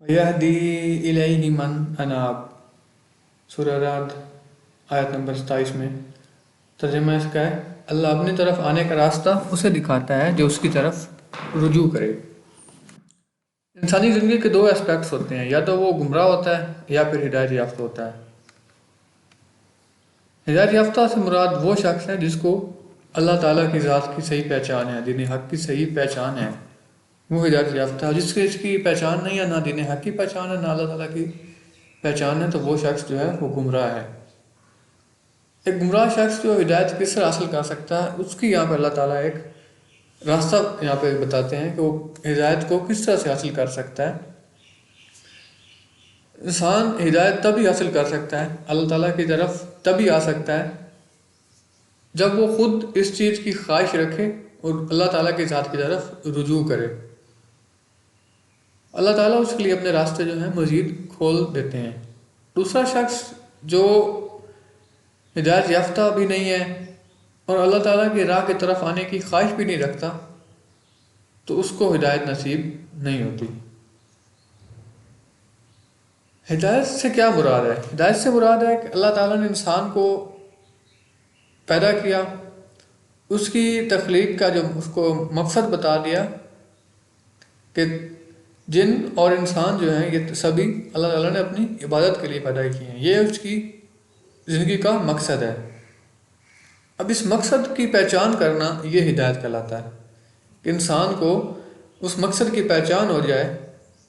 यहदी इलैहि मन अनाब। सूरह राद आयत नंबर 27 में तर्जुमा इसका है, अल्लाह अपनी तरफ आने का रास्ता उसे दिखाता है जो उसकी तरफ रुजू करे। इंसानी ज़िंदगी के दो एस्पेक्ट्स होते हैं, या तो वो गुमराह होता है या फिर हिदायत याफ्ता होता है। हिदायत याफ्ता से मुराद वो शख्स है जिसको अल्लाह ताला की ज़ात की सही पहचान है, दीन हक़ की सही पहचान है, वो हिदायत याफ्ता है। जिसकी इसकी पहचान नहीं है, ना दीन हक़ की पहचान है, ना अल्लाह ताला की पहचान है, तो वो शख्स जो है वो गुमराह है। एक गुमराह शख्स जो हिदायत किस तरह हासिल कर सकता है, उसकी यहाँ पर अल्लाह ताला एक रास्ता यहाँ पे बताते हैं कि वो हिदायत को किस तरह से हासिल कर सकता है। इंसान हिदायत तभी हासिल कर सकता है, अल्लाह ताला की तरफ तभी आ सकता है जब वो खुद इस चीज़ की ख्वाहिश रखे और अल्लाह ताला की ज़ात की तरफ रुजू करे। अल्लाह ताला उसके लिए अपने रास्ते जो हैं मज़ीद खोल देते हैं। दूसरा शख्स जो हिदायत याफ्ता भी नहीं है और अल्लाह ताला की राह की तरफ आने की ख्वाहिश भी नहीं रखता, तो उसको हिदायत नसीब नहीं होती। हिदायत से क्या मुराद है? हिदायत से मुराद है कि अल्लाह ताला ने इंसान को पैदा किया, उसकी तख्लीक का जो उसको मकसद बता दिया कि जिन और इंसान जो हैं ये सभी अल्लाह ताला ने अपनी इबादत के लिए पैदा किए हैं, ये उसकी ज़िंदगी का मकसद है। अब इस मकसद की पहचान करना ये हिदायत कहलाता है कि इंसान को उस मकसद की पहचान हो जाए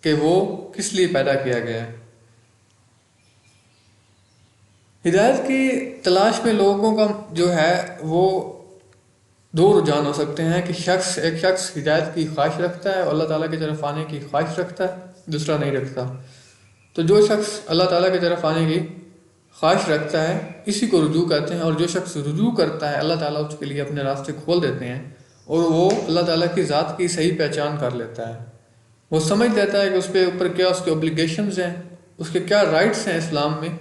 कि वो किस लिए पैदा किया गया है। हिदायत की तलाश में लोगों का जो है वो दो रुझान हो सकते हैं कि एक शख्स हिदायत की ख्वाहिश रखता है, अल्लाह ताला की तरफ आने की ख्वाहिश रखता है, दूसरा नहीं रखता। तो जो शख्स अल्लाह ताला की तरफ आने की ख्वाहिश रखता है इसी को रुजू कहते हैं, और जो शख्स रुजू करता है अल्लाह ताला उसके लिए अपने रास्ते खोल देते हैं और वो अल्लाह ताला की ज़ात की सही पहचान कर लेता है। वो समझ लेता है कि उसके ऊपर क्या उसके ऑब्लिगेशंस हैं, उसके क्या राइट्स हैं इस्लाम में,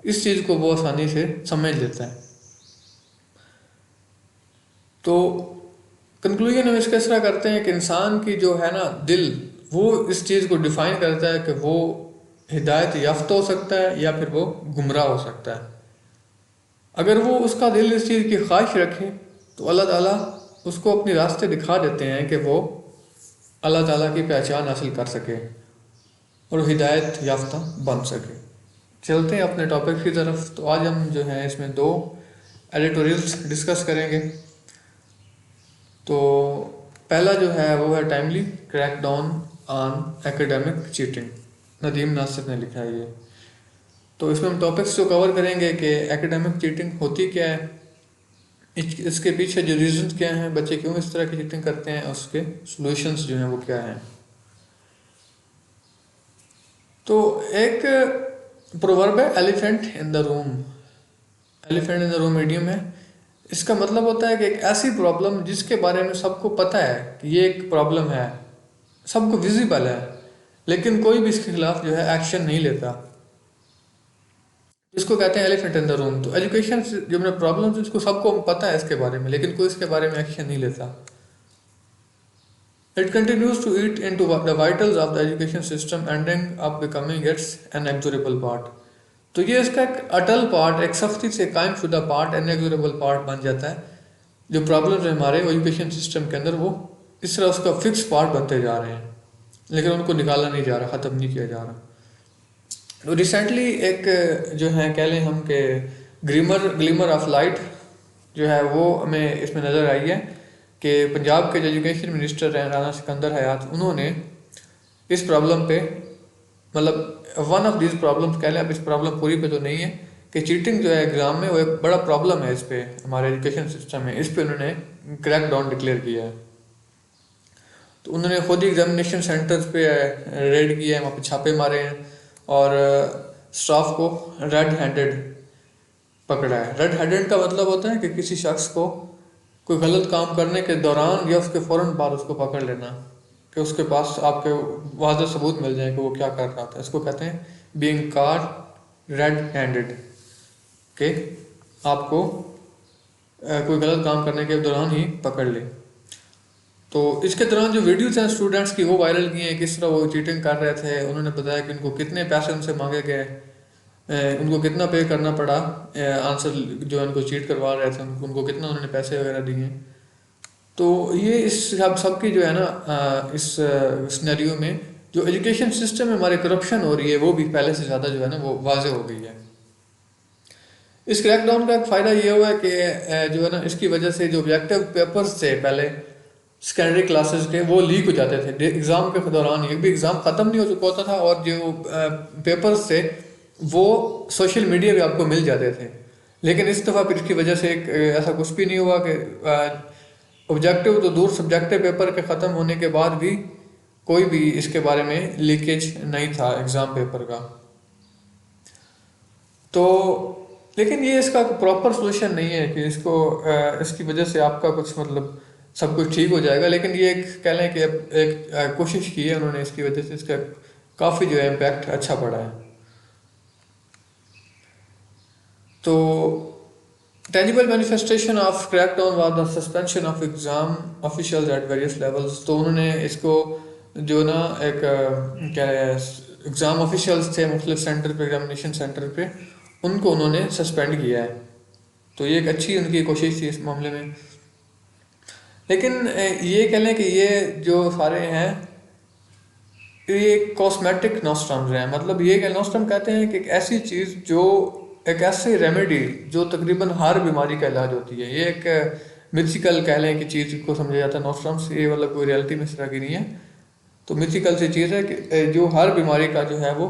इस चीज़ को वो आसानी से समझ लेता है। तो कंक्लूजन हम इसका इस तरह करते हैं कि इंसान की जो है ना दिल, वो इस चीज़ को डिफ़ाइन करता है कि वो हिदायत याफ्ता हो सकता है या फिर वो गुमराह हो सकता है। अगर वो उसका दिल इस चीज़ की ख्वाहिश रखे तो अल्लाह ताला उसको अपने रास्ते दिखा देते हैं कि वो अल्लाह ताला की पहचान हासिल कर सके और हिदायत याफ्ता बन सके। चलते हैं अपने टॉपिक की तरफ। तो आज हम जो है इसमें दो एडिटोरियल्स डिस्कस करेंगे। तो पहला जो है वो है timely crack down on academic cheating, Nadeem Nasir ने लिखा है ये। तो इसमें हम टॉपिक्स जो कवर करेंगे कि एकेडमिक चीटिंग होती क्या है, इसके पीछे जो रीजंस क्या हैं, बच्चे क्यों इस तरह की चीटिंग करते हैं, उसके सॉल्यूशंस जो हैं वो क्या हैं। तो एक प्रोवर्ब है elephant in the room. Elephant in the room medium है। इसका मतलब होता है कि एक ऐसी प्रॉब्लम जिसके बारे में सबको पता है कि ये एक प्रॉब्लम है, सबको विजिबल है, लेकिन कोई भी इसके खिलाफ जो है एक्शन नहीं लेता, इसको कहते हैं एलिफेंट इन द रूम। तो एजुकेशन जो मेरा प्रॉब्लम है इसको सबको पता है इसके बारे में, लेकिन कोई इसके बारे में एक्शन नहीं लेता। It continues to eat into the vitals of the education system, ending up becoming its inexorable part. तो ये इसका एक अटल पार्ट, एक सख्ती से कायम शुदा पार्ट, इनएग्जोरेबल पार्ट बन जाता है। जो प्रॉब्लम्स है हमारे एजुकेशन सिस्टम के अंदर, वो इस तरह उसका फिक्स पार्ट बनते जा रहे हैं, लेकिन उनको निकाला नहीं जा रहा, ख़त्म नहीं किया जा रहा। तो रिसेंटली एक जो है कह लें हम कि ग्लिमर ऑफ लाइट जो है वो हमें इसमें नज़र आई है कि पंजाब के जो एजुकेशन मिनिस्टर हैं राना सिकंदर हयात, उन्होंने इस प्रॉब्लम पे, मतलब वन ऑफ दिस प्रॉब्लम्स कह लें, अब इस प्रॉब्लम पूरी पे तो नहीं है कि चीटिंग जो है एग्ज़ाम में वो एक बड़ा प्रॉब्लम है इस पे, हमारे एजुकेशन सिस्टम में, इस पे उन्होंने क्रैक डाउन डिक्लेयर किया है। तो उन्होंने खुद ही एग्जामिनेशन सेंटर्स पे रेड किया है, वहाँ पे छापे मारे हैं और स्टाफ को रेड हैंडेड पकड़ा है। रेड हैंडेड का मतलब होता है कि किसी शख्स को कोई गलत काम करने के दौरान या उसके फ़ौरन बाद उसको पकड़ लेना, कि उसके पास आपके वाज़ेह सबूत मिल जाए कि वो क्या कर रहा था। इसको कहते हैं बीइंग कॉट रेड हैंडेड, कि आपको कोई गलत काम करने के दौरान ही पकड़ ले। तो इसके दौरान जो वीडियोस हैं स्टूडेंट्स की वो वायरल किए हैं, किस तरह वो चीटिंग कर रहे थे। उन्होंने बताया कि उनको कितने पैसे उनसे मांगे गए, उनको कितना पे करना पड़ा, आंसर जो है उनको चीट करवा रहे थे उनको कितना उन्होंने पैसे वगैरह दिए। तो ये इस सब की जो है ना इस सिनेरियो में जो एजुकेशन सिस्टम में हमारे करप्शन हो रही है वो भी पहले से ज़्यादा जो है ना वो वाजे हो गई है। इस क्रैकडाउन का एक फ़ायदा ये हुआ है कि जो है ना इसकी वजह से जो ऑब्जेक्टिव पेपर्स थे पहले सेकेंडरी क्लासेस के वो लीक हो जाते थे एग्ज़ाम के दौरान। ये भी एग्ज़ाम ख़त्म नहीं हो चुका होता था और जो पेपर्स थे वो सोशल मीडिया पे आपको मिल जाते थे। लेकिन इस दफ़ा फिर इसकी वजह से एक ऐसा कुछ भी नहीं हुआ कि ऑब्जेक्टिव तो दूर सब्जेक्टिव पेपर के ख़त्म होने के बाद भी कोई भी इसके बारे में लीकेज नहीं था एग्ज़ाम पेपर का। तो लेकिन ये इसका प्रॉपर सोल्यूशन नहीं है कि इसको इसकी वजह से आपका कुछ मतलब सब कुछ ठीक हो जाएगा। लेकिन ये एक कह लें कि एक कोशिश की है उन्होंने, इसकी वजह से इसका काफ़ी जो है इम्पैक्ट अच्छा पड़ा है। तो tangible manifestation of crackdown was the suspension of exam officials at various levels. तो उन्होंने इसको जो ना एक क्या है एग्ज़ाम ऑफिशियल्स थे मुख्तलिफ सेंटर पे, एग्जामिनेशन सेंटर पे, उनको उन्होंने सस्पेंड किया है। तो ये एक अच्छी उनकी कोशिश थी इस मामले में। लेकिन ये कह लें कि ये जो सारे हैं ये कॉस्मेटिक नॉस्ट्रम्स हैं। मतलब ये नॉस्ट्रम कहते हैं कि एक ऐसी चीज़ जो एक ऐसी रेमेडी जो तकरीबन हर बीमारी का इलाज होती है। ये एक मिथिकल कह लें कि चीज़ को समझा जाता है नॉस्ट्रम्स, ये मतलब कोई रियलिटी में इस तरह की नहीं है। तो मिथिकल सी चीज़ है कि जो हर बीमारी का जो है वो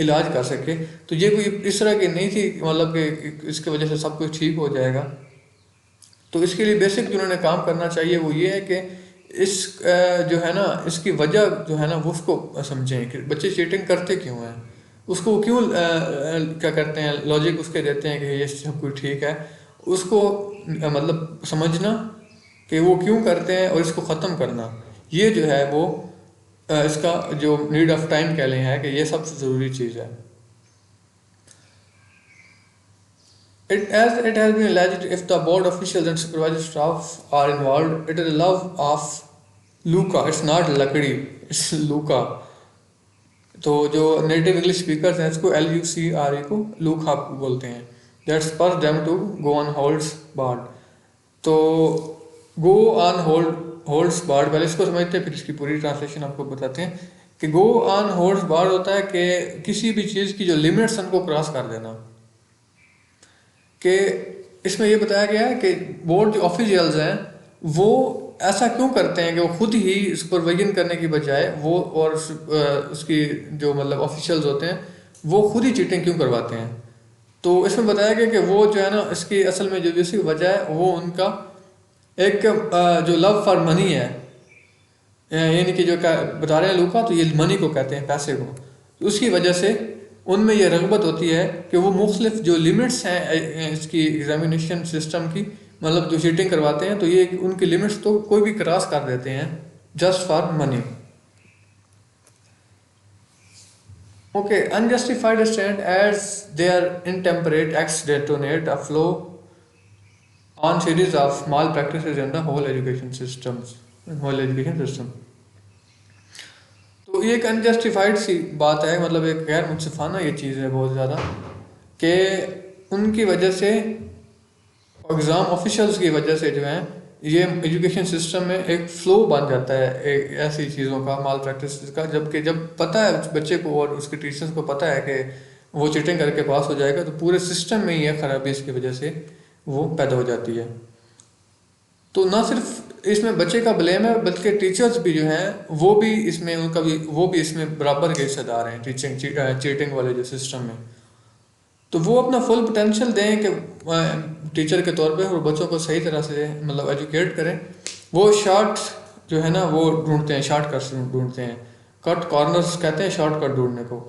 इलाज कर सके। तो ये कोई इस तरह की नहीं थी मतलब कि इसकी वजह से सब कुछ ठीक हो जाएगा। तो इसके लिए बेसिक जो उन्होंने काम करना चाहिए वो ये है कि इस जो है ना इसकी वजह जो है ना वो उसको समझें कि बच्चे चीटिंग करते क्यों हैं, उसको क्यों क्या करते हैं, लॉजिक उसके देते हैं कि ये सब कुछ ठीक है। उसको मतलब समझना कि वो क्यों करते हैं और इसको ख़त्म करना, ये जो है वो इसका जो नीड ऑफ टाइम कह लें है कि ये सबसे ज़रूरी चीज़ है। As it has been alleged, if the board officials and supervisory staff are involved, it is the love of Luca. It's not Lakdi, it's Luca. तो जो नेटिव इंग्लिश स्पीकर्स हैं इसको LUCRE को लूका बोलते हैं। That's per them to go on holds bard. तो go on holds board पहले इसको समझते हैं फिर इसकी पूरी ट्रांसलेशन आपको बताते हैं कि गो ऑन होल्ड्स बार्ड होता है कि किसी भी चीज़ की जो लिमिट्स उनको क्रॉस कर देना। कि इसमें ये बताया गया है कि बोर्ड जो ऑफिशियल्स हैं वो ऐसा क्यों करते हैं कि वो खुद ही सुपरविजन करने की बजाय वो और उसकी जो मतलब ऑफिशियल्स होते हैं वो खुद ही चीटिंग क्यों करवाते हैं। तो इसमें बताया गया कि वो जो है ना इसकी असल में जो इसकी वजह है वो उनका एक जो लव फॉर मनी है, यानी कि जो बता रहे हैं लूका तो ये मनी को कहते हैं, पैसे को। तो उसकी वजह से उनमें यह रगबत होती है कि वो मुख्तलिफ जो लिमिट्स हैं इसकी एग्जामिनेशन सिस्टम की, मतलब जो चीटिंग करवाते हैं तो ये उनकी लिमिट्स तो कोई भी क्रॉस कर देते हैं just for money. Okay, unjustified stand as their intemperate acts detonate a flow on series of malpractices in the whole education system. तो ये एक अनजस्टिफाइड सी बात है, मतलब एक गैर मुनसिफाना ये चीज़ है बहुत ज़्यादा कि उनकी वजह से एग्ज़ाम ऑफिशियल्स की वजह से जो है ये एजुकेशन सिस्टम में एक फ़्लो बन जाता है एक ऐसी चीज़ों का, माल प्रैक्टिस का। जबकि जब पता है बच्चे को और उसके टीचर्स को पता है कि वो चीटिंग करके पास हो जाएगा, तो पूरे सिस्टम में ही है खराबी इसकी वजह से वो पैदा हो जाती है। तो ना सिर्फ इसमें बच्चे का ब्लेम है बल्कि टीचर्स भी जो हैं वो भी इसमें उनका भी वो भी इसमें बराबर के हिस्सेदार हैं चीटिंग वाले जो सिस्टम में। तो वो अपना फुल पोटेंशियल दें कि टीचर के तौर पे और बच्चों को सही तरह से मतलब एजुकेट करें। वो शॉर्ट जो है ना वो ढूंढते हैं, शॉर्टकट्स ढूंढते हैं, कट कॉर्नर्स कहते हैं शॉर्टकट ढूंढने को,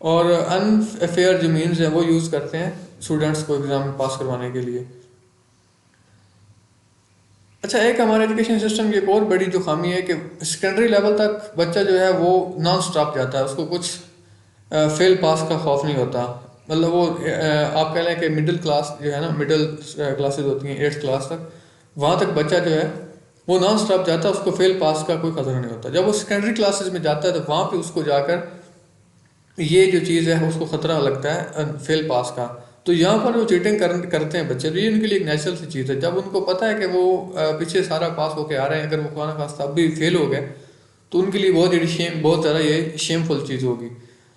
और अनफेयर जो मीन्स हैं वो यूज़ करते हैं स्टूडेंट्स को एग्ज़ाम पास करवाने के लिए। अच्छा, एक हमारे एजुकेशन सिस्टम की एक और बड़ी जो खामी है कि सेकेंडरी लेवल तक बच्चा जो है वो नॉन स्टॉप जाता है, उसको कुछ फेल पास का खौफ नहीं होता। मतलब वो आप कह लें कि मिडिल क्लास जो है ना, मिडिल क्लासेस होती हैं 8th क्लास तक, वहाँ तक बच्चा जो है वो नॉन स्टॉप जाता है, उसको फेल पास का कोई खतरा नहीं होता। जब वो सेकेंडरी क्लासेस में जाता है तो वहाँ पे उसको जाकर ये जो चीज़ है उसको ख़तरा लगता है फेल पास का। तो यहाँ पर वो चीटिंग करते हैं बच्चे, तो ये उनके लिए एक नेचुरल सी चीज़ है। जब उनको पता है कि वो पीछे सारा पास होके आ रहे हैं, अगर वो खाना खास तब भी फेल हो गए तो उनके लिए बहुत ज़्यादा ये शेमफुल चीज़ होगी।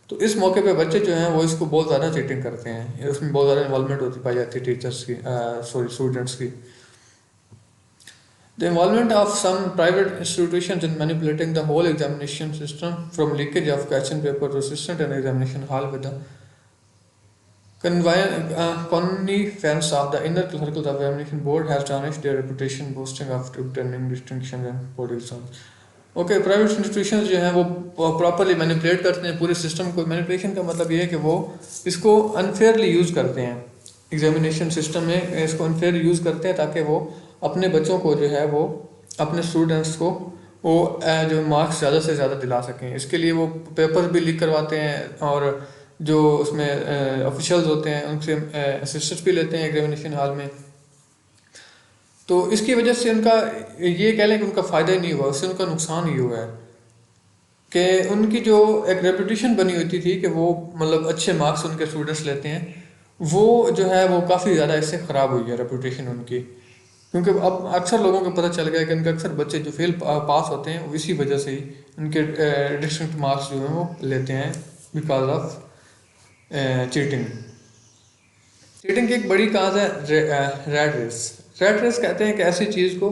तो इस मौके पे बच्चे जो हैं वो इसको बहुत ज़्यादा चीटिंग करते हैं, उसमें बहुत ज़्यादा इन्वॉल्वमेंट होती पाई जाती है टीचर्स की, सॉरी स्टूडेंट्स की। The involvement of some private institutions in manipulating the whole examination system, from leakage of question paper to assistant and examination hall with the connivance of the inner circle of the examination board, has tarnished their reputation, boasting of obtaining distinctions and political. Okay, private institutions जो हैं वो properly manipulate करते हैं पूरे system को। Manipulation का मतलब ये है कि वो इसको अनफेयरली यूज़ करते हैं, एग्जामिनेशन सिस्टम में इसको अनफेयर यूज़ करते हैं ताकि वो अपने बच्चों को जो है वो अपने स्टूडेंट्स को वो जो मार्क्स ज़्यादा से ज़्यादा दिला सकें। इसके लिए वो पेपर भी लीक करवाते हैं और जो उसमें ऑफिशियल्स होते हैं उनसे असिस्टेंस भी लेते हैं एग्जामिनेशन हॉल में। तो इसकी वजह से उनका ये कह लें कि उनका फ़ायदा ही नहीं हुआ, उससे उनका नुकसान ही हुआ है कि उनकी जो एक रेपुटेशन बनी होती थी कि वो मतलब अच्छे मार्क्स उनके स्टूडेंट्स लेते हैं, वो जो है वो काफ़ी ज़्यादा इससे ख़राब हुई है रेपुटेशन उनकी। क्योंकि अब अक्सर लोगों को पता चल गया कि उनके अक्सर बच्चे जो फेल पास होते हैं वो इसी वजह से ही उनके डिस्ट्रिक्ट मार्क्स जो हैं वो लेते हैं, बिकॉज ऑफ चीटिंग। चीटिंग की एक बड़ी काज है रैट रेस। रैट रेस कहते हैं कि ऐसी चीज़ को,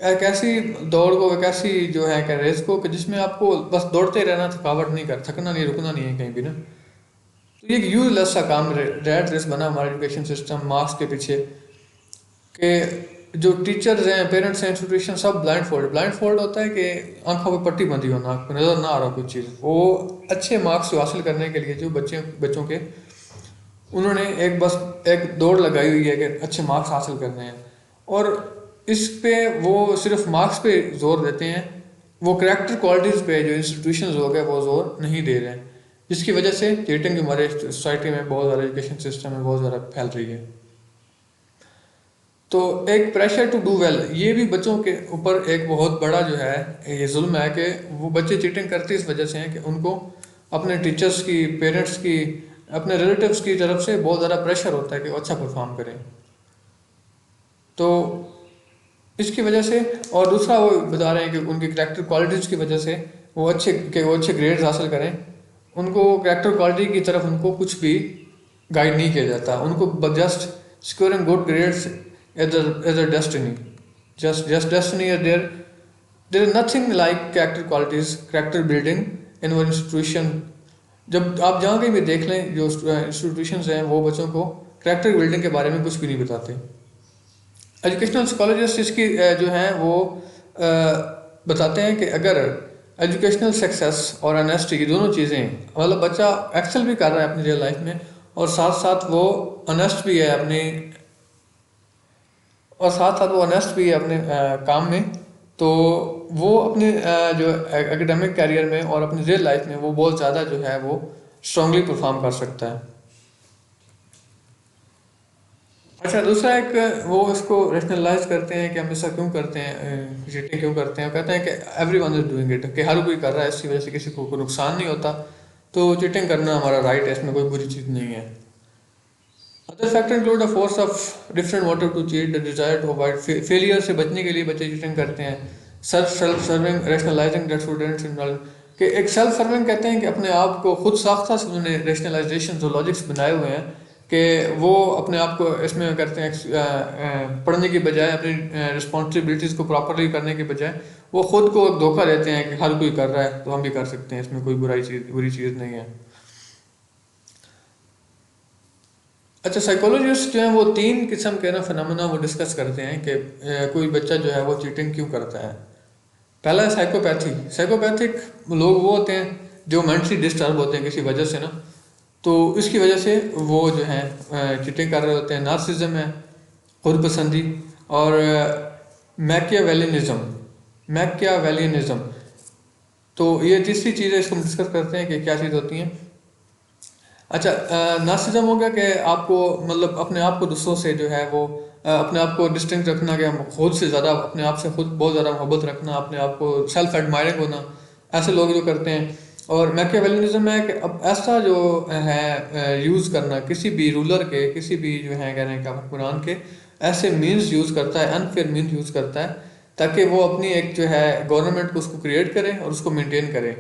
एक ऐसी दौड़ को, एक ऐसी जो है कि रेस को कि जिसमें आपको बस दौड़ते रहना, थकावट नहीं कर, थकना नहीं, रुकना नहीं है कहीं भी ना। तो ये एक यूजलेस सा काम रैट रेस बना हमारा एजुकेशन सिस्टम मार्क्स के पीछे, कि जो टीचर्स हैं, पेरेंट्स हैं, इंस्टीट्यूशन सब ब्लाइंड फोल्ड होता है कि आंखों पे पट्टी बंधी हो, नाक पे नज़र ना आ रहा कुछ चीज़। वो अच्छे मार्क्स जो हासिल करने के लिए जो बच्चों के उन्होंने एक दौड़ लगाई हुई है कि अच्छे मार्क्स हासिल करने हैं, और इस पे वो सिर्फ मार्क्स पे जोर देते हैं, वो करेक्टर क्वालिटीज़ पे जो इंस्टीट्यूशंस हो गए वो जोर नहीं दे रहे हैं, जिसकी वजह से चीटिंग हमारे सोसाइटी में बहुत ज़्यादा, एजुकेशन सिस्टम में बहुत ज़्यादा फैल रही है। तो एक प्रेशर टू डू वेल, ये भी बच्चों के ऊपर एक बहुत बड़ा जो है ये जुल्म है कि वो बच्चे चीटिंग करते इस वजह से हैं कि उनको अपने टीचर्स की, पेरेंट्स की, अपने रिलेटिव्स की तरफ से बहुत ज़्यादा प्रेशर होता है कि वो अच्छा परफॉर्म करें। तो इसकी वजह से, और दूसरा वो बता रहे हैं कि उनकी करेक्टर क्वालिटीज़ की वजह से वो अच्छे ग्रेड्स हासिल करें। उनको करेक्टर क्वालिटी की तरफ उनको कुछ भी गाइड नहीं किया जाता, उनको just securing good grades as a destiny, just destiny is there. There is nothing like character qualities, character building in one institution. जब आप जहाँ कहीं भी देख लें, जो इंस्टीट्यूशंस हैं वो बच्चों को करेक्टर बिल्डिंग के बारे में कुछ भी नहीं बताते। एजुकेशनल साइकोलॉजिस्ट इसकी जो हैं वो बताते हैं कि अगर एजुकेशनल सक्सेस और ऑनेस्टी, ये दोनों चीज़ें, मतलब बच्चा एक्सेल भी कर रहा है अपनी रियल लाइफ में और साथ साथ वो ऑनेस्ट भी है अपने काम में, तो वो अपने जो एकेडमिक कैरियर में और अपनी रियल लाइफ में वो बहुत ज़्यादा जो है वो स्ट्रांगली परफॉर्म कर सकता है। अच्छा, दूसरा एक वो इसको रेशनलाइज करते हैं कि हम ऐसा क्यों करते हैं, चीटिंग क्यों करते हैं। कहते हैं कि every one is doing it, कि हर कोई कर रहा है, इसकी वजह से किसी को कोई नुकसान नहीं होता, तो चीटिंग करना हमारा राइट है, इसमें कोई बुरी चीज़ नहीं है। Other factor include the force of different motive to cheat, the desire to avoid failure, से बचने के लिए बच्चे चीटिंग करते हैं। Self serving, rationalising that students involve, कि एक सेल्फ सर्विंग कहते हैं कि अपने आप को खुद साख्ता से उन्होंने रेशनलाइजेशन जो लॉजिक्स बनाए हुए हैं कि वो अपने आप को इसमें करते हैं, पढ़ने की बजाय अपनी रिस्पॉन्सिबिलिटीज़ को प्रॉपरली करने के बजाय वो खुद को एक धोखा देते हैं कि हर कोई कर रहा है तो हम भी कर सकते हैं, इसमें कोई बुरी चीज़ नहीं है। अच्छा, साइकोलॉजिस्ट जो है वो 3 किस्म के ना फिनोमेना वो डिस्कस करते हैं कि कोई बच्चा जो है वो चीटिंग क्यों करता है। पहला है साइकोपैथिक लोग वो होते हैं जो मेंटली डिस्टर्ब होते हैं किसी वजह से ना, तो इसकी वजह से वो जो है चीटिंग कर रहे होते हैं। नार्सिसिज्म है, खुद पसंदी, और मैकियावेलियनिज्म। तो ये तीसरी चीज़ है, इसको हम डिस्कस करते हैं कि क्या चीज़ होती हैं। अच्छा, नार्सिसिज्म हो गया कि आपको मतलब अपने आप को दूसरों से जो है वो अपने आप को डिस्टिंक्ट रखना, कि हम खुद से ज़्यादा अपने आप से खुद बहुत ज़्यादा मोहब्बत रखना, अपने आप को सेल्फ एडमायरिंग होना, ऐसे लोग जो करते हैं। और मैकियावेलिज्म है कि अब ऐसा जो है यूज़ करना किसी भी रूलर के, किसी भी जो है कहने का हुक्मरान के, ऐसे मीन्स यूज़ करता है, अनफेयर मीन्स यूज़ करता है, ताकि वो अपनी एक जो है गवर्नमेंट को उसको क्रिएट करे और उसको मेंटेन करे।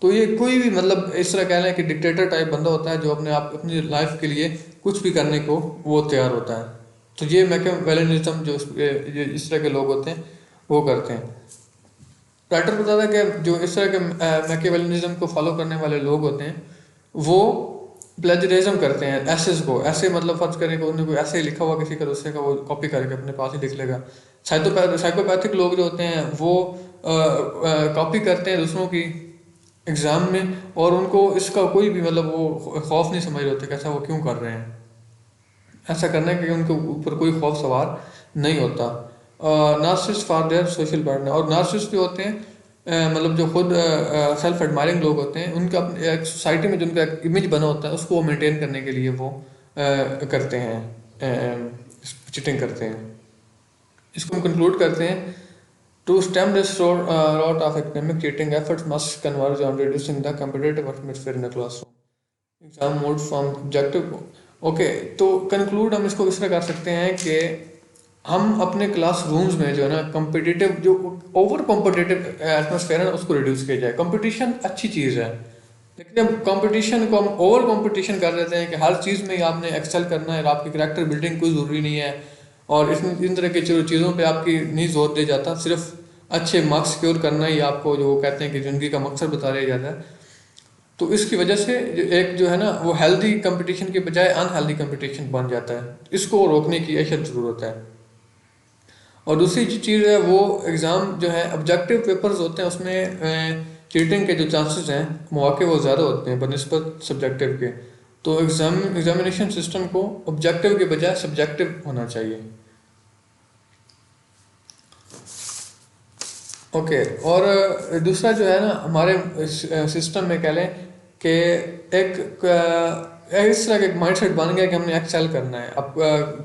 तो ये कोई भी मतलब इस तरह कह लें कि डिक्टेटर टाइप बंदा होता है, जो अपने आप अपनी लाइफ के लिए कुछ भी करने को वो तैयार होता है। तो ये मैकियावेलिज्म जो ये इस तरह के लोग होते हैं वो करते हैं। राइटर बताता है कि जो इस तरह के मैकियावेलिज्म को फॉलो करने वाले लोग होते हैं वो प्लेजरिज्म करते हैं एसेस को। ऐसे मतलब फर्ज करें कि उन्होंने कोई ऐसे ही लिखा हुआ किसी का, दूसरे का वो कॉपी करके अपने पास ही लिख लेगा। साइकोपैथिक लोग जो होते हैं वो कॉपी करते हैं दूसरों की एग्ज़ाम में, और उनको इसका कोई भी मतलब वो खौफ नहीं समझ रहे होते कि ऐसा वो क्यों कर रहे हैं। ऐसा करने के उनके ऊपर कोई खौफ सवार नहीं होता। Narcissist for their social partner, और नार्सिसिस्ट जो होते हैं मतलब जो खुद सेल्फ एडमायरिंग लोग होते हैं, उनका अपने एक सोसाइटी में जो उनका एक इमेज बना होता है उसको मेंटेन करने के लिए वो करते हैं, चीटिंग करते हैं। इसको हम कंक्लूड करते हैं, to stem this rot of academic cheating, efforts must converge on reducing the competitive atmosphere in the classroom. Exam mode from objective. Okay, तो कंक्लूड हम इसको इस तरह कर सकते हैं कि हम अपने क्लास रूम्स में जो है ना कम्पिटिटिव, जो ओवर कॉम्पिटिटिव एटमोसफेयर है ना, उसको रिड्यूस किया जाए। कंपटीशन अच्छी चीज़ है, लेकिन अब कंपटीशन को हम ओवर कंपटीशन कर देते हैं कि हर चीज़ में ही आपने एक्सेल करना है, आपकी करेक्टर बिल्डिंग कोई ज़रूरी नहीं है, और इन तरह की चीज़ों पे आपकी नहीं जोर दिया जाता, सिर्फ अच्छे मार्क्स सिक्योर करना ही आपको जो कहते हैं कि ज़िंदगी का मकसद बता दिया जाता है। तो इसकी वजह से एक जो है ना वो हेल्दी कंपटीशन के बजाय अनहेल्दी कंपटीशन बन जाता है। इसको रोकने की अशद ज़रूरत है। और दूसरी जो चीज़ है वो एग्ज़ाम जो है ऑब्जेक्टिव पेपर्स होते हैं, उसमें चीटिंग के जो चांसेस हैं मौके वो ज़्यादा होते हैं बनस्बत सब्जेक्टिव के। तो एग्जामिनेशन सिस्टम को ऑब्जेक्टिव के बजाय सब्जेक्टिव होना चाहिए। ओके, और दूसरा जो है ना हमारे सिस्टम में कह लें कि इस तरह का एक माइंड सेट बन गया कि हमने एक्सेल करना है। अब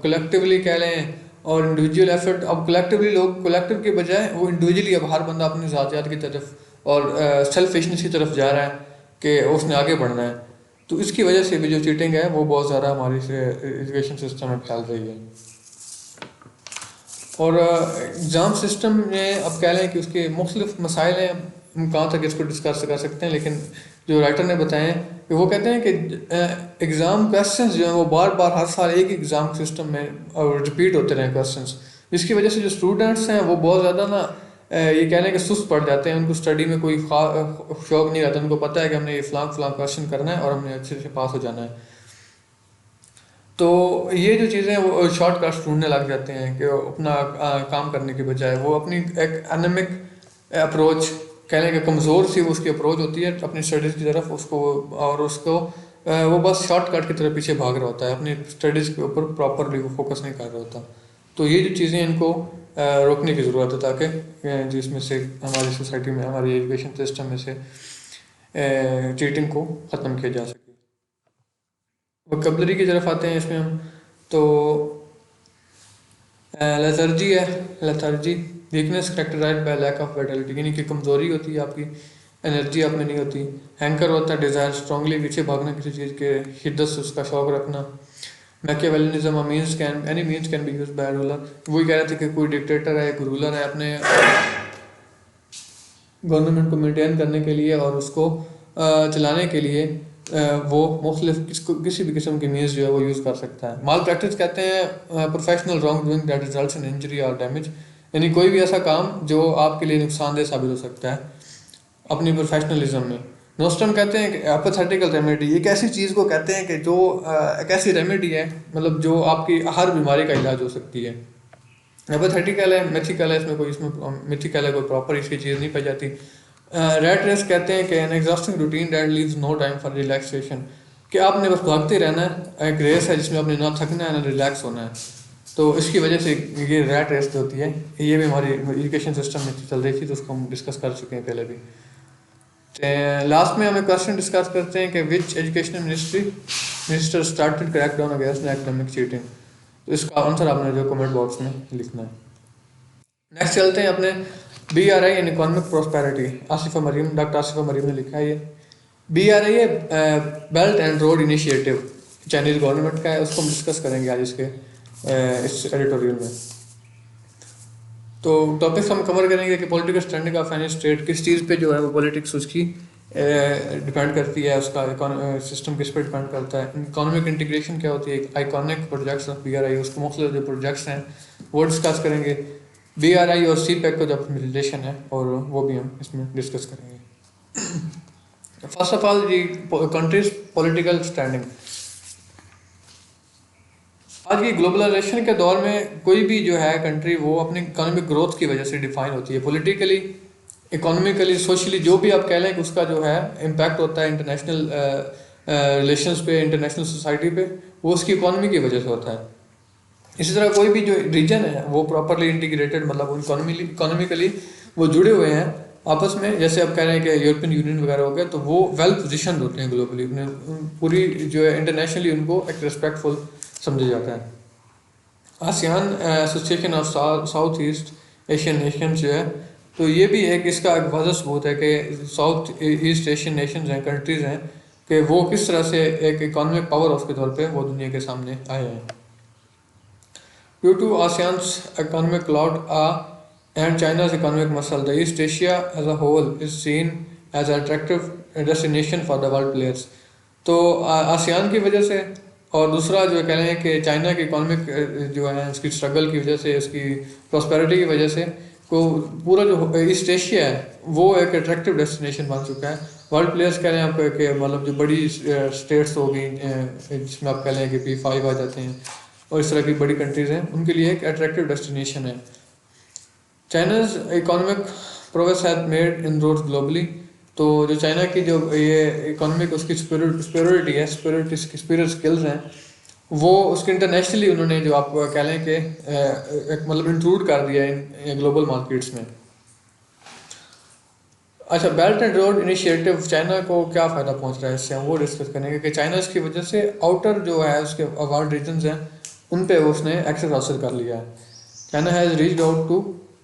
कलेक्टिवली कह लें और इंडिविजुअल एफर्ट, अब कलेक्टिवली लोग कलेक्टिव के बजाय वो इंडिविजुअली अब हर बंदा अपनी ज़ातियात की तरफ और सेल्फिशनेस की तरफ जा रहा है कि उसने आगे बढ़ना है। तो इसकी वजह से भी जो चीटिंग है वो बहुत ज़्यादा हमारी एजुकेशन सिस्टम में फैल रही है। और एग्ज़ाम सिस्टम में अब कह लें कि उसके मुख्तलिफ मसाइल हैं, हम कहाँ तक इसको डिस्कस कर सकते हैं, लेकिन जो राइटर ने बताए हैं कि वो कहते हैं कि एग्ज़ाम क्वेश्चंस जो हैं वो बार बार हर साल एक एग्ज़ाम सिस्टम में रिपीट होते रहे क्वेश्चंस, जिसकी वजह से जो स्टूडेंट्स हैं वो बहुत ज़्यादा ना ये कह लें कि सुस्त पड़ जाते हैं। उनको स्टडी में कोई शौक नहीं रहता, उनको पता है कि हमने ये फ़लाँ क्वेश्चन करना है और हमने अच्छे से पास हो जाना है। तो ये जो चीज़ें हैं वो शॉर्टकट्स ढूंढने लग जाते हैं कि अपना काम करने के बजाय वो अपनी एक एनामिक अप्रोच कह लें कि कमज़ोर सी वो उसकी अप्रोच होती है अपनी स्टडीज़ की तरफ, उसको और उसको वो बस शॉर्टकट की तरफ पीछे भाग रहा होता है, अपनी स्टडीज़ के ऊपर प्रॉपरली वो फोकस नहीं कर रहा होता। तो ये जो चीज़ें इनको रोकने की ज़रूरत है, ताकि जिसमें से हमारी सोसाइटी में, हमारी एजुकेशन सिस्टम में से चीटिंग को ख़त्म किया जा सके। वोकैबलरी की तरफ आते हैं इसमें हम, तो लेथर्जी है। Lethargy weakness characterised by lack of vitality, यानी कि कमज़ोरी होती है आपकी, एनर्जी आप में नहीं होती। हैंकर होता है डिज़ायर स्ट्रांगली पीछे भागना किसी चीज़ के, शिद्दत से उसका शौक रखना। Machiavellism means can any means can be used by ruler, वही कह रहे थे कि कोई डिक्टेटर है, कोई रूलर है, अपने गवर्नमेंट को मेंटेन करने के लिए और उसको चलाने के लिए वो मुख्तलिफ किसी भी किस्म की मीन्स जो है वो यूज़ कर सकता है। माल प्रैक्टिस कहते हैं professional wrong doing that results in injury और डैमेज, यानी कोई भी ऐसा काम जो आपके लिए नुकसानदेह साबित हो सकता है अपनी प्रोफेशनलिज्म में। नोस्टम कहते हैं कि एपैथेटिकल रेमेडी, एक ऐसी चीज़ को कहते हैं कि जो एक ऐसी रेमेडी है मतलब जो आपकी हर बीमारी का इलाज हो सकती है। एपैथेटिकल है, मिथिकल है, इसमें मिथिकल है, कोई प्रॉपर इसकी चीज़ नहीं पाई जाती। रैट रेस कहते हैं कि an exhausting routine that leaves no time for relaxation, कि आपने बस भागते रहना है, एक रेस है जिसमें आपने ना थकना है ना रिलैक्स होना है। तो इसकी वजह से ये रैट रेस जो होती है ये भी हमारी एजुकेशन सिस्टम में चल रही थी, तो उसको हम डिस्कस कर चुके हैं पहले भी। लास्ट में हम एक क्वेश्चन डिस्कस करते हैं कि which educational minister started crack down against academic cheating, तो इसका आंसर आपने जो कमेंट बॉक्स में लिखना है। नेक्स्ट चलते हैं अपने BRI in economic prosperity. Doctor Asifa Maryam ने लिखा है ये BRI है belt and road initiative, Chinese government का है, उसको हम डिस्कस करेंगे आज इसके इस एडिटोरियल में। तो टॉपिक्स हम कवर करेंगे कि political standing of any state किस चीज़ पे जो है वो पॉलिटिक्स उसकी डिपेंड करती है, उसका सिस्टम किस पे डिपेंड करता है, इकोनॉमिक इंटीग्रेशन क्या होती है, आइकॉनिक प्रोजेक्ट्स ऑफ BRI, उसके मुख्तलिफ जो प्रोजेक्ट्स हैं वो डिस्कस करेंगे। BRI और CPEC का जो रिलेशन है और वो भी हम इसमें डिस्कस करेंगे। First of all G countries political standing. आज की ग्लोबलाइजेशन के दौर में कोई भी जो है कंट्री वो अपनी इकोनॉमिक ग्रोथ की वजह से डिफाइन होती है। पॉलिटिकली, इकोनॉमिकली, सोशली, जो भी आप कह लें कि उसका जो है इम्पैक्ट होता है इंटरनेशनल रिलेशंस पे, इंटरनेशनल सोसाइटी पे, वो उसकी इकोनॉमी की वजह से होता है। इसी तरह कोई भी जो रीजन है वो प्रॉपरली इंटीग्रेटेड, मतलब इकोनॉमिकली वो जुड़े हुए हैं आपस में। जैसे आप कह रहे हैं कि यूरोपियन यूनियन वगैरह हो गया, तो वो वेल पोजिशन होते हैं ग्लोबली, पूरी जो है इंटरनेशनली उनको एक रिस्पेक्टफुल समझा जाता है। ASEAN association of south east Asian Nations जो है, तो ये भी एक इसका एक वाज़ह सबूत है कि साउथ ईस्ट एशियन नेशंस हैं, कंट्रीज़ हैं, कि वो किस तरह से एक इकोनॉमिक पावर हाउस के तौर पे वो दुनिया के सामने आए हैं। Due to ASEAN's economic clout and China's economic muscle, the East Asia as a whole is seen as an attractive destination for the world players. तो ASEAN की वजह से और दूसरा जो कह रहे हैं कि चाइना की इकोनॉमिक जो है उसकी स्ट्रगल की वजह से, उसकी प्रॉस्पेरिटी की वजह से, को पूरा जो ईस्ट एशिया है वो एक अट्रैक्टिव डेस्टिनेशन बन चुका है। वर्ल्ड प्लेयर्स कह रहे हैं आपको कि मतलब जो बड़ी स्टेट्स हो गई जिसमें आप कह रहे हैं कि P5 आ जाते हैं और इस तरह की बड़ी कंट्रीज़ हैं, उनके लिए एक अट्रैक्टिव डेस्टिनेशन है। China's economic progress has made inroads globally. तो जो चाइना की जो ये इकोनॉमिक उसकी स्पिरिटी है, स्पिरिट स्किल्स हैं, वो उसके इंटरनेशनली उन्होंने जो आप कह लें कि एक मतलब इंक्लूड कर दिया इन ग्लोबल मार्केट्स में। अच्छा, belt and road initiative China को क्या फ़ायदा पहुंच रहा है इससे, हम वो डिस्कस करेंगे कि चाइना इसकी वजह से आउटर जो है उसके वर्ल्ड रीजन्स हैं उन पे उसने एक्सेस हासिल कर लिया है। China has reached out to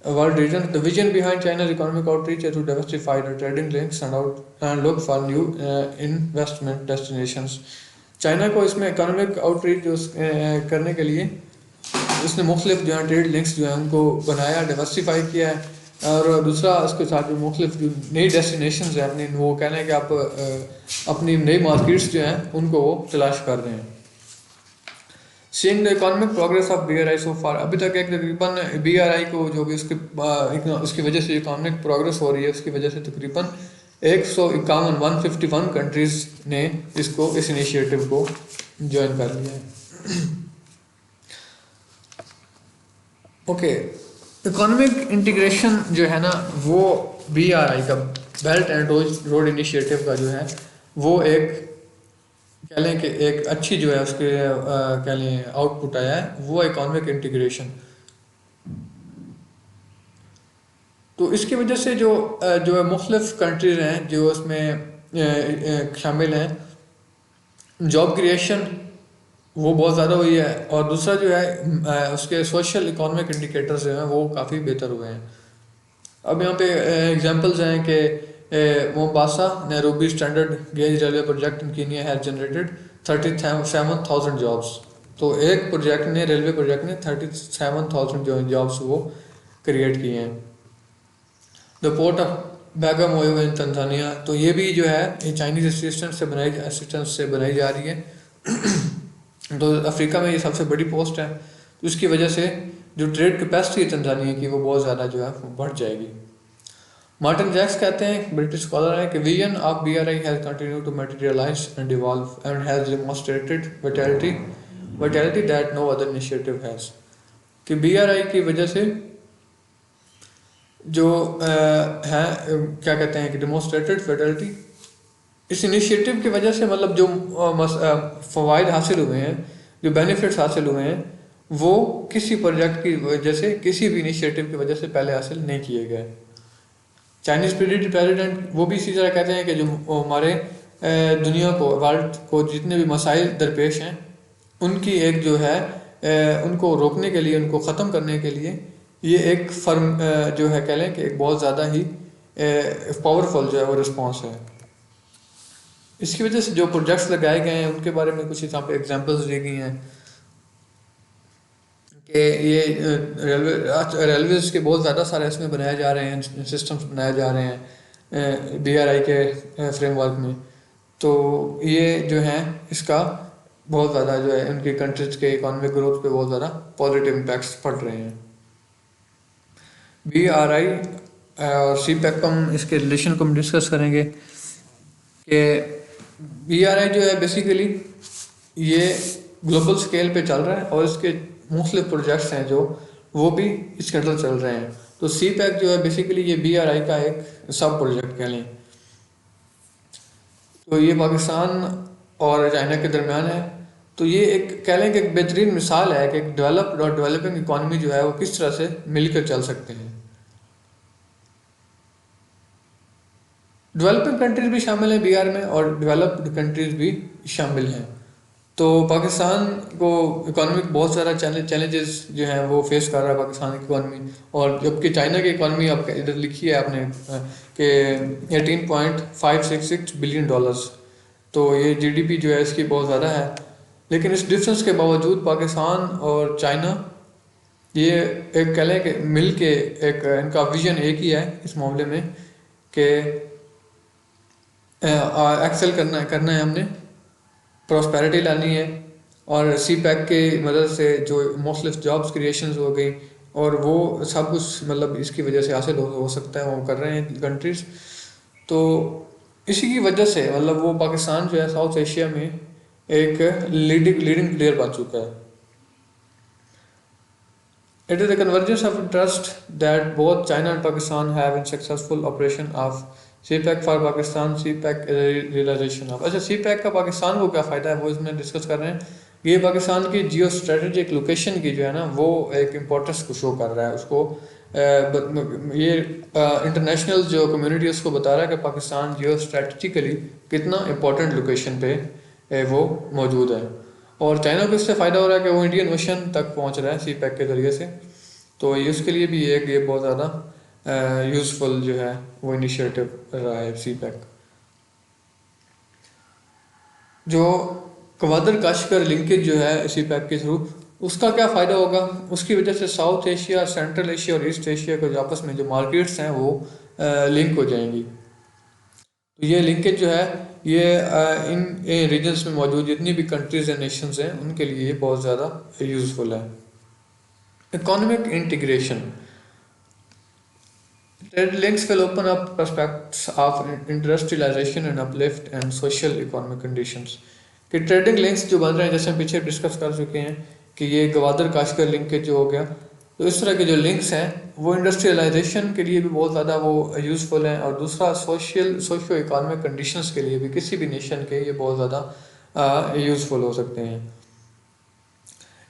world regions. The vision behind China's economic outreach is to diversify the trading links and look for new investment destinations. China को इसमें इकोनॉमिक आउटरीच जो करने के लिए उसने मुख्तलिफ जो है ट्रेड लिंक्स जो है उनको बनाया, डिवर्सिफाई किया है। और दूसरा उसके साथ जो मुख्तलिफ जो नई डेस्टिनेशन है अपनी, वो कहना है कि आप अपनी नई मार्केट्स जो हैं उनको वो तलाश कर रहे हैं। Seeing the economic progress of BRI सो फार, अभी तक एक तकरीबन BRI को जो भी उसकी वजह से इकोनॉमिक प्रोग्रेस हो रही है, उसकी वजह से तकरीबन 151 कंट्रीज़ ने इसको इस इनिशिएटिव को ज्वाइन कर लिया है। ओके, इकोनॉमिक इंटीग्रेशन जो है ना वो BRI का, बेल्ट एंड रोड इनिशिएटिव का जो है वो एक कह लें कि एक अच्छी जो है उसके कह लें आउटपुट आया है, वो इकोनॉमिक इंटीग्रेशन। तो इसकी वजह से जो है मुख्तलिफ कंट्रीज़ हैं जो उसमें शामिल हैं, जॉब क्रिएशन वो बहुत ज़्यादा हुई है, और दूसरा जो है उसके सोशल इकोनॉमिक इंडिकेटर्स जो हैं वो काफ़ी बेहतर हुए हैं। अब यहाँ पे एग्जांपल्स हैं कि Mombasa Nairobi standard gauge railway project in Kenya has generated 37,000 jobs. तो एक प्रोजेक्ट ने, रेलवे प्रोजेक्ट ने 37,000 जो जॉब्स वो क्रिएट किए हैं। The port of Bagamoyo in Tanzania, तो ये भी जो है ये चाइनीज़ असिस्टेंस से बनाई जा रही है। तो अफ्रीका में ये सबसे बड़ी पोस्ट है, तो इसकी वजह से जो ट्रेड कैपेसिटी है तंजानिया की वो बहुत ज़्यादा जो है बढ़ जाएगी। मार्टिन जैक्स कहते हैं, ब्रिटिश स्कॉलर हैं, कि vision of BRI has continued to materialise and evolve and has demonstrated vitality that no other initiative has. कि BRI की वजह से जो है क्या कहते हैं कि डेमोन्स्ट्रेटेड विटैलिटी, इस इनिशिएटिव की वजह से मतलब जो फ़वाइद हासिल हुए हैं, जो बेनिफिट्स हासिल हुए हैं, वो किसी प्रोजेक्ट की वजह से, किसी भी इनिशिएटिव की वजह से पहले हासिल नहीं किए गए। चाइनीज़ प्रेसिडेंट वो भी इसी तरह कहते हैं कि जो हमारे दुनिया को, वर्ल्ड को जितने भी मसाइल दरपेश हैं उनकी एक जो है उनको रोकने के लिए, उनको ख़त्म करने के लिए ये एक फर्म जो है कह लें कि एक बहुत ज़्यादा ही पावरफुल जो है वो रिस्पॉन्स है। इसकी वजह से जो प्रोजेक्ट्स लगाए गए हैं उनके बारे में कुछ यहाँ पे एग्जांपल्स दी गई हैं कि ये रेलवेज़ के बहुत ज़्यादा सारे इसमें बनाए जा रहे हैं, सिस्टम्स बनाए जा रहे हैं BRI के फ्रेमवर्क में। तो ये जो है इसका बहुत ज़्यादा जो है उनकी कंट्रीज़ के इकोनॉमिक ग्रोथ पे बहुत ज़्यादा पॉजिटिव इम्पैक्ट्स पड़ रहे हैं। BRI और CPEC को हम इसके रिलेशन को हम डिस्कस करेंगे कि BRI जो है बेसिकली ये ग्लोबल स्केल पे चल रहा है और इसके मुख्तलिफ प्रोजेक्ट्स हैं जो वो भी इसके अंदर चल रहे हैं। तो CPEC जो है बेसिकली ये BRI का एक सब प्रोजेक्ट कह लें। तो ये पाकिस्तान और चाइना के दरमियान है। तो ये एक कह लें कि एक बेहतरीन मिसाल है कि एक डेवलप्ड और डेवलपिंग इकॉनमी जो है वो किस तरह से मिलकर चल सकते हैं। डेवलपिंग कंट्रीज भी शामिल हैं BR में और डेवलप्ड कंट्रीज भी शामिल हैं। तो पाकिस्तान को इकोनॉमिक बहुत सारा चैलेंजेस जो हैं वो फेस कर रहा है पाकिस्तान की इकॉनमी, और जबकि चाइना की इकॉनमी आप इधर लिखी है आपने कि 18.566 बिलियन डॉलर्स। तो ये GDP जो है इसकी बहुत ज़्यादा है, लेकिन इस डिफरेंस के बावजूद पाकिस्तान और चाइना ये एक कह लें कि मिल के एक इनका विजन एक ही है इस मामले में कि एक्सेल करना है, हमने प्रॉस्पेरिटी लानी है। और CPEC के मदद से जो मुख्तलिफ जॉब्स क्रिएशंस हो गई और वो सब कुछ मतलब इसकी वजह से हासिल हो सकता है, वो कर रहे हैं कंट्रीज़। तो इसी की वजह से मतलब वो पाकिस्तान जो है साउथ एशिया में एक लीडिंग प्लेयर बन चुका है। It is a convergence of interest that both China and Pakistan have in successful operation of CPEC for Pakistan, CPEC realization of। अच्छा, CPEC का पाकिस्तान को क्या फ़ायदा है वो इसमें डिस्कस कर रहे हैं। ये पाकिस्तान की जियो स्ट्रेटेजिक लोकेशन की जो है ना वो एक इम्पोर्टेंस को शो कर रहा है उसको। ये इंटरनेशनल जो कम्युनिटी उसको बता रहा है कि पाकिस्तान जियो स्ट्रेटजिकली कितना इम्पोर्टेंट लोकेशन पे वो मौजूद है। और चाइना को इससे फ़ायदा हो रहा है कि वो इंडियन ओशन तक पहुंच रहा है CPEC के ज़रिए से। तो ये उसके लिए भी एक ये बहुत ज़्यादा यूज़फुल जो है वो इनिशिएटिव रहा है CPEC। जो गवादर काश्मीर लिंकेज जो है CPEC के थ्रू, उसका क्या फ़ायदा होगा, उसकी वजह से साउथ एशिया, सेंट्रल एशिया और ईस्ट एशिया के आपस में जो मार्केट्स हैं वो लिंक हो जाएंगी। तो ये लिंकेज जो है ये इन रीजन्स में मौजूद जितनी भी कंट्रीज एंड नेशंस हैं उनके लिए बहुत ज़्यादा यूज़फुल है। Economic integration, trade links will open up prospects of industrialization and uplift and social economic conditions। कि ट्रेडिंग लिंक्स जो बन रहे हैं जैसे हम पीछे डिस्कस कर चुके हैं कि ये गवादर काश्मीर लिंकेज जो हो गया, तो इस तरह के जो लिंक्स हैं वो इंडस्ट्रियलाइजेशन के लिए भी बहुत ज़्यादा वो यूज़फुल हैं। और दूसरा सोशियो इकोनॉमिक कंडीशंस के लिए भी किसी भी नेशन के ये बहुत ज़्यादा यूज़फुल हो सकते हैं।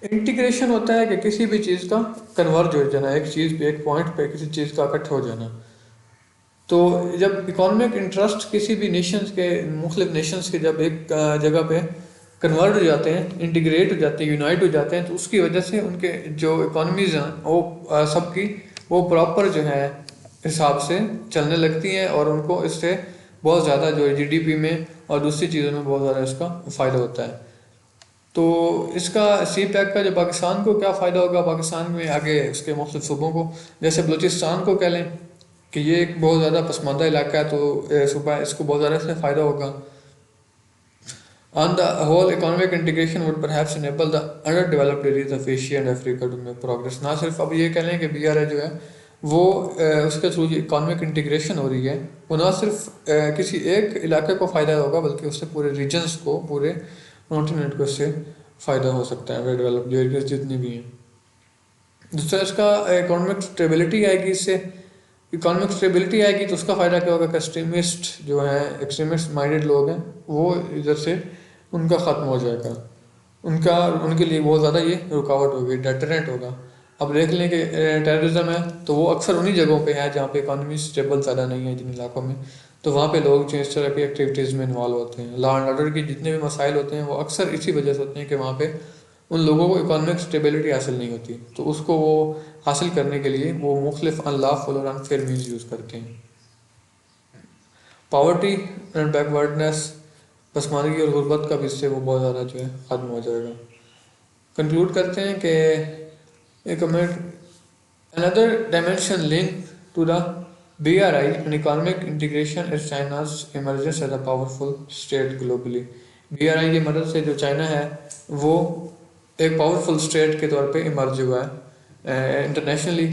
इंटीग्रेशन होता है कि किसी भी चीज़ का कन्वर्ज हो जाना, एक चीज़ पे, एक पॉइंट पे किसी चीज़ का इकट्ठा हो जाना। तो जब इकोनॉमिक इंटरेस्ट किसी भी नेशंस के, मुख्तलिफ नेशंस के जब एक जगह पे कन्वर्ट हो जाते हैं, इंटीग्रेट हो जाते हैं, यूनाइट हो जाते हैं, तो उसकी वजह से उनके जो इकोनॉमीज़ हैं वो सबकी वो प्रॉपर जो है हिसाब से चलने लगती हैं और उनको इससे बहुत ज़्यादा जो है GDP में और दूसरी चीज़ों में बहुत ज़्यादा इसका फ़ायदा होता है। तो इसका CPEC का जो पाकिस्तान को क्या फ़ायदा होगा, पाकिस्तान में आगे उसके मुख्तलिफ सूबों को, जैसे बलूचिस्तान को कह लें कि ये एक बहुत ज़्यादा पसमानदा इलाका है, तो सूबा इसको बहुत ज़्यादा इससे फ़ायदा होगा। On the whole, economic integration would perhaps enable the underdeveloped areas of Asia and Africa to make progress। ना सिर्फ अब ये कह लें कि BRI जो है वो उसके थ्रू जो इकोनॉमिक इंटीग्रेशन हो रही है वो ना सिर्फ किसी एक इलाके को फ़ायदा होगा बल्कि उससे पूरे रीजन्स को, पूरे कॉन्टिनेंट को इससे फ़ायदा हो सकता है, डेवलप जो एरियाज जितनी भी हैं। दूसरा इसका इकोनॉमिक स्टेबिलिटी आएगी, इससे इकोनॉमिक स्टेबिलिटी आएगी तो उसका फ़ायदा क्या होगा कि एक्सट्रीमिस्ट जो है, एक्सट्रीमिस्ट माइंडेड लोग हैं वो इधर से उनका ख़त्म हो जाएगा, उनके लिए बहुत ज़्यादा ये रुकावट होगी, डेटरेंट होगा। अब देख लें कि टेररिज्म है तो वो अक्सर उन्हीं जगहों पे है जहाँ पे इकोनॉमी स्टेबल ज़्यादा नहीं है जिन इलाकों में, तो वहाँ पे लोग जो इस तरह की एक्टिविटीज़ में इन्वॉल्व होते हैं। लॉ एंड ऑर्डर की जितने भी मसाइल होते हैं वो अक्सर इसी वजह से होते हैं कि वहाँ पे उन लोगों को इकोनॉमिक स्टेबिलिटी हासिल नहीं होती, तो उसको वो हासिल करने के लिए वो मुख्तलिफ अनलॉफुल और अनफेयर मीन्स यूज़ करते हैं। पॉवर्टी एंड बैकवर्डनेस, पसमानगी और गुर्बत का भी इससे वो बहुत ज़्यादा जो है ख़त्म हो जाएगा। कंक्लूड करते हैं कि एक another dimension linked to the BRI and economic integration is China's emergence as a powerful state globally। BRI की मदद से जो चाइना है वो एक पावरफुल स्टेट के तौर पे इमर्ज हुआ है इंटरनेशनली।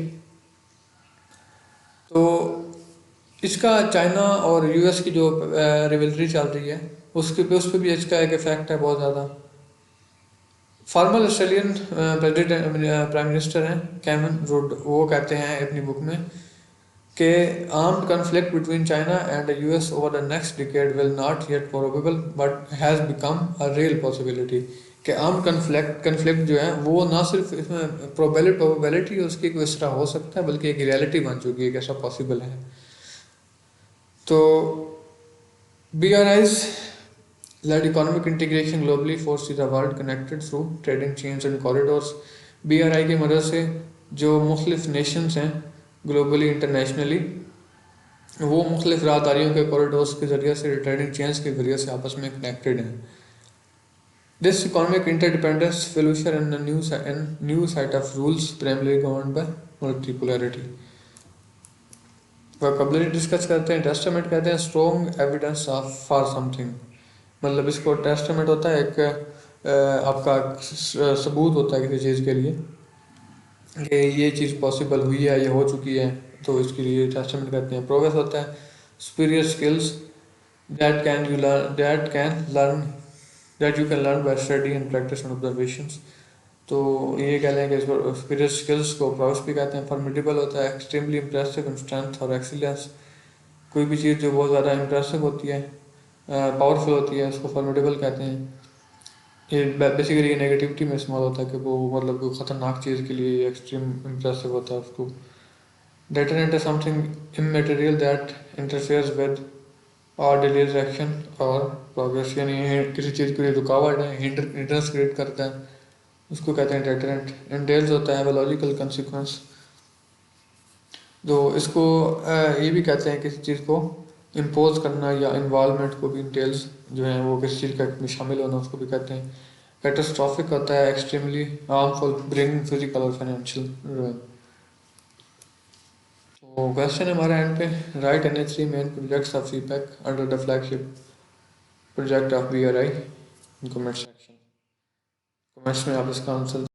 तो इसका चाइना और यूएस की जो रिवलरी चल रही है उस पर भी इसका एक इफेक्ट है बहुत ज़्यादा। Farmer Australian president prime minister हैं कैमरन रुड, वो कहते हैं अपनी बुक में कि armed conflict between China and US over the next decade will not yet probable but has become a real possibility. कि आर्म्ड कन्फ्लिक्ट जो है वो ना सिर्फ इसमें प्रोबेबिलिटी उसकी कोई इस तरह हो सकता है बल्कि एक रियलिटी बन चुकी है कि ऐसा पॉसिबल है। तो BRI's led economic integration globally foresees the world connected through trading chains and corridors। BRI की मदद से जो मुख्तलिफ नेशंस हैं ग्लोबली इंटरनेशनली वो मुख्तलिफ राहदारियों के कॉरिडोर्स के ज़रिए से ट्रेडिंग चेन्स के ज़रिए से आपस में कनेक्टेड हैं। This economic interdependence future and new set of rules primary governed bye multipolarity. Vocabulary discuss करते हैं। टेस्टामेंट कहते हैं strong evidence of for something, मतलब इसको टेस्टामेंट होता है एक आपका सबूत होता है किसी चीज़ के लिए कि ये चीज़ पॉसिबल हुई है, ये हो चुकी है, तो इसके लिए टेस्टामेंट कहते हैं। प्रोग्रेस होता है superior skills that you can learn by study and practice and observations. तो ये कह लें कि इसको सुपीरियर स्किल्स को प्रोग्रेस भी कहते हैं। फॉर्मिडेबल होता है एक्सट्रीमली इंप्रेसिव इन स्ट्रेंथ और एक्सीलेंस, कोई भी चीज़ जो बहुत ज़्यादा इंप्रेसिव होती है पावरफुल होती है उसको फॉर्मिडेबल कहते हैं। ये बेसिकली ये नेगेटिविटी में इस्तेमाल होता है कि वो मतलब कोई ख़तरनाक चीज़ के लिए एक्सट्रीम इंप्रेसिव होता है उसको। Deterrent is something immaterial that interferes with or delays action और progress, यानी किसी चीज़ के लिए रुकावट है, हिंड्रेंस क्रिएट करता है, उसको कहते हैं डेटरेंट। इंटेल्स होता है लॉजिकल कंसिक्वेंस, जो इसको ये भी कहते हैं किसी चीज़ को इम्पोज करना या इन्वॉल्वमेंट को भी इंटेल्स जो है वो किसी चीज़ का शामिल होना उसको भी कहते हैं। कैटास्ट्रॉफिक होता है एक्सट्रीमली हार्मफुल ब्रिंग फिजिकल और फाइनेंशियल। तो क्वेश्चन है हमारे एंड पे, right any three main projects of feedback under the flagship project of BRI in comment section. Comments में आप इसका आंसर